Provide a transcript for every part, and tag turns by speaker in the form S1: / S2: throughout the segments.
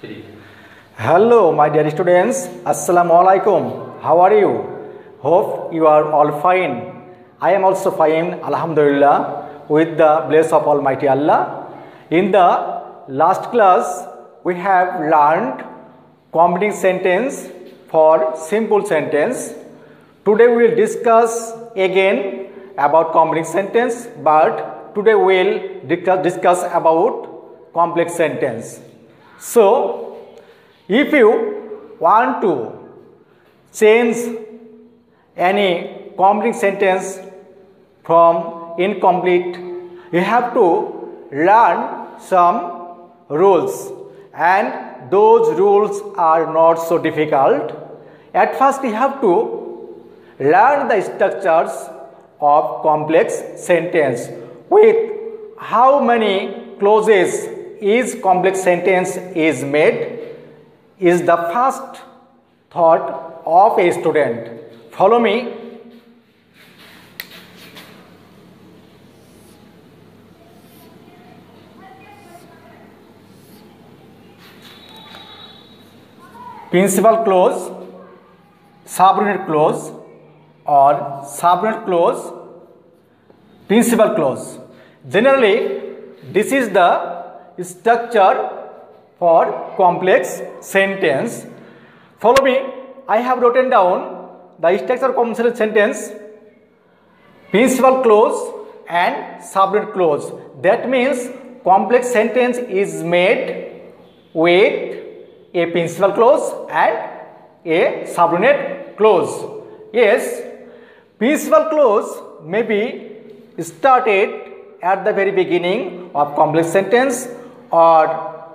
S1: Three.
S2: Hello, my dear students. Assalamu alaikum. How are you? Hope you are all fine. I am also fine, Alhamdulillah, with the bless of Almighty Allah. In the last class, we have learned combining sentence for simple sentence. Today we will discuss again about combining sentence, but today we will discuss about complex sentence. So, if you want to change any complete sentence from incomplete, you have to learn some rules, and those rules are not so difficult. At first, you have to learn the structures of complex sentence with how many clauses each complex sentence is made is the first thought of a student. Follow me. Principal clause, subordinate clause, or subordinate clause, principal clause. Generally, this is the structure for complex sentence. Follow me. I have written down the structure of complex sentence, principal clause and subordinate clause. That means complex sentence is made with a principal clause and a subordinate clause. Yes, principal clause may be started at the very beginning of complex sentence, or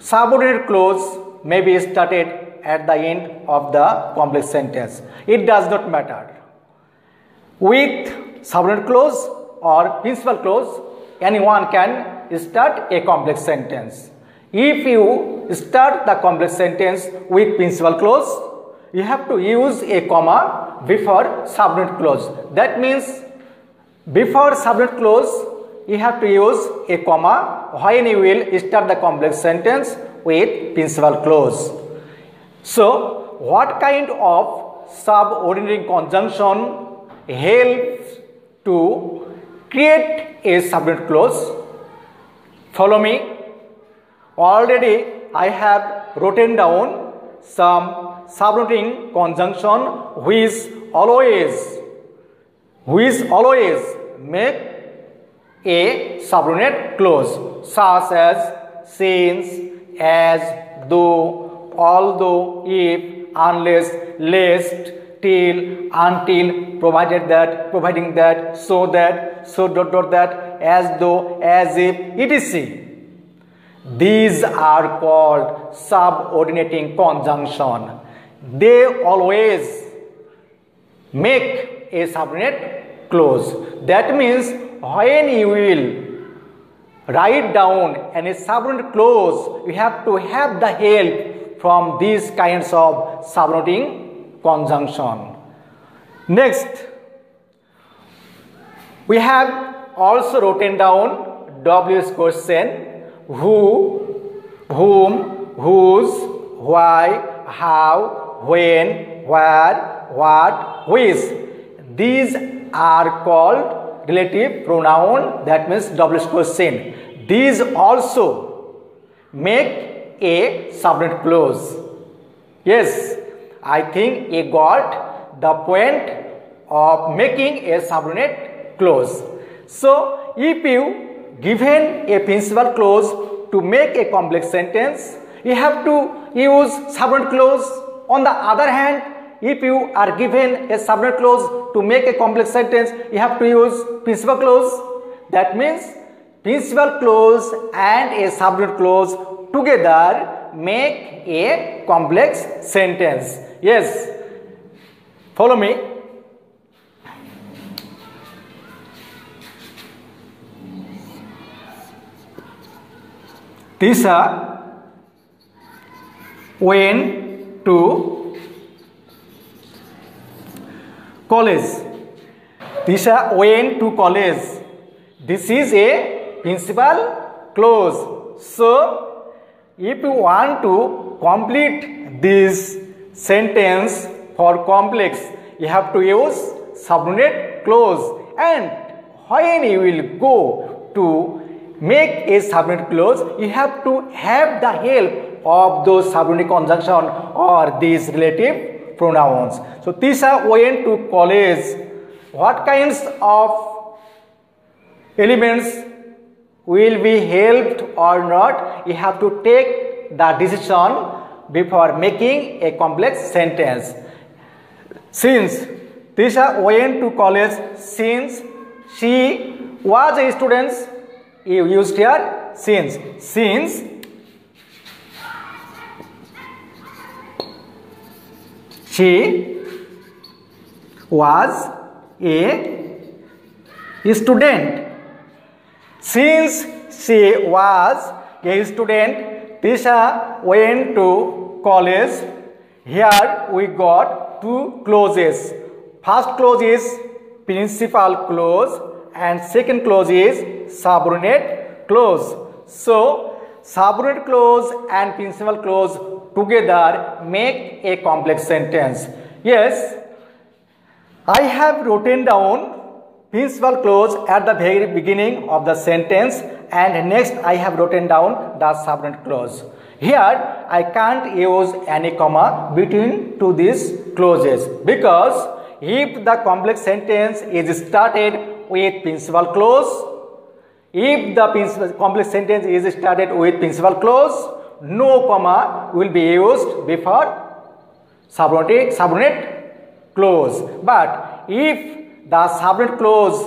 S2: subordinate clause may be started at the end of the complex sentence. It does not matter. With subordinate clause or principal clause, anyone can start a complex sentence. If you start the complex sentence with principal clause, you have to use a comma before subordinate clause. That means before subordinate clause, you have to use a comma when you will start the complex sentence with principal clause. So, what kind of subordinate conjunction helps to create a subordinate clause? Follow me. Already I have written down some subordinate conjunction which always make a subordinate clause, such as since, as, though, although, if, unless, lest, till, until, provided that, providing that, so that, so that, as though, as if, etc. These are called subordinating conjunction. They always make a subordinate clause. That means when you will write down any subordinate clause, you have to have the help from these kinds of subordinating conjunction. Next, we have also written down WH question: who, whom, whose, why, how, when, where, what, which. These are called relative pronoun, that means WH question. These also make a subordinate clause. Yes, I think you got the point of making a subordinate clause. So, if you given a principal clause to make a complex sentence, you have to use subordinate clause. On the other hand, if you are given a subordinate clause to make a complex sentence, you have to use principal clause. That means principal clause and a subordinate clause together make a complex sentence. Yes, follow me. Tisha went to college. Tisha went to college. This is a principal clause. So, if you want to complete this sentence for complex, you have to use subordinate clause, and when you will go to make a subordinate clause, you have to have the help of those subordinate conjunction or these relative pronouns. So Tisha went to college. What kinds of elements will be helped or not? You have to take the decision before making a complex sentence. Since Tisha went to college, since she was a student, you used here since. Since she was a student. Since she was a student, Tisha went to college. Here we got two clauses. First clause is principal clause and second clause is subordinate clause. So subordinate clause and principal clause together make a complex sentence. Yes, I have written down principal clause at the very beginning of the sentence, and next I have written down the subordinate clause. Here I can't use any comma between two these clauses, because if the complex sentence is started with principal clause, if the complex sentence is started with principal clause, no comma will be used before subordinate clause. But if the subordinate clause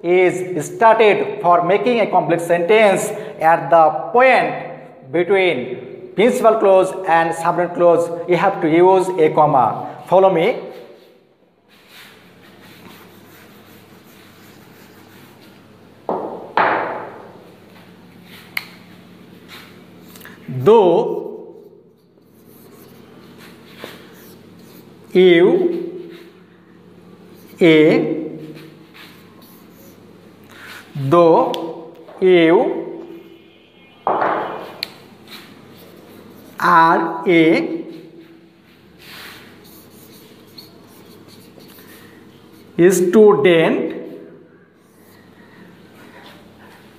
S2: is started for making a complex sentence at the point between principal clause and subordinate clause, you have to use a comma. Follow me. Though you are a student,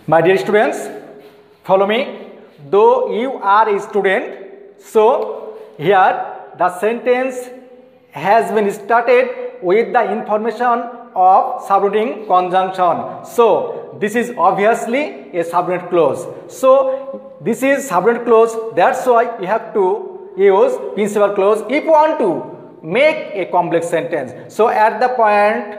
S2: my dear students, follow me. Though you are a student, so here the sentence has been started with the information of subordinate conjunction. So this is obviously a subordinate clause. So this is subordinate clause, that's why you have to use principal clause if you want to make a complex sentence. So at the point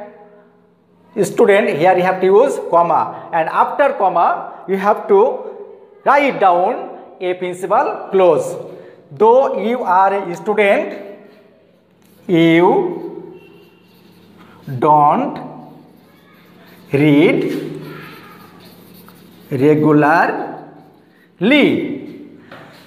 S2: student, here you have to use comma, and after comma you have to write down a principal clause. Though you are a student, you don't read regularly.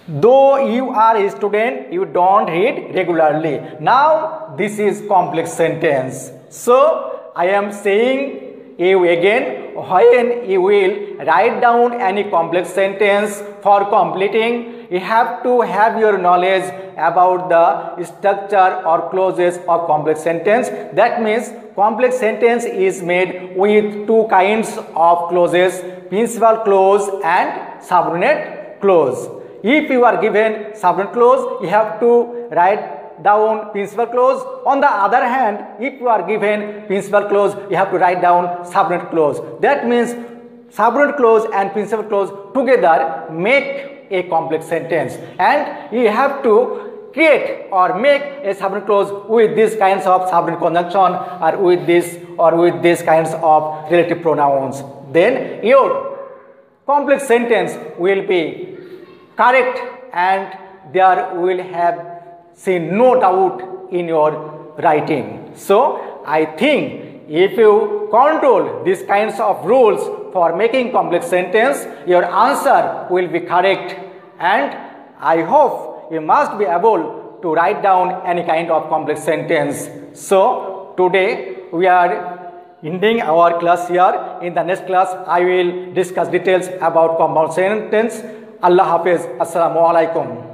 S2: Though you are a student, you don't read regularly. Now this is complex sentence. So I am saying you again, when you will write down any complex sentence for completing, you have to have your knowledge about the structure or clauses of complex sentence. That means complex sentence is made with two kinds of clauses, principal clause and subordinate clause. If you are given subordinate clause, you have to write down principal clause. On the other hand, if you are given principal clause, you have to write down subordinate clause. That means subordinate clause and principal clause together make a complex sentence, and you have to create or make a subordinate clause with these kinds of subordinate conjunction or with these kinds of relative pronouns. Then your complex sentence will be correct, and there will have no doubt in your writing. So I think if you control these kinds of rules for making complex sentence, your answer will be correct, and I hope you must be able to write down any kind of complex sentence. So today we are ending our class here. In the next class I will discuss details about compound sentence. আল্লাহ হাফেজ। আসসালামু আলাইকুম।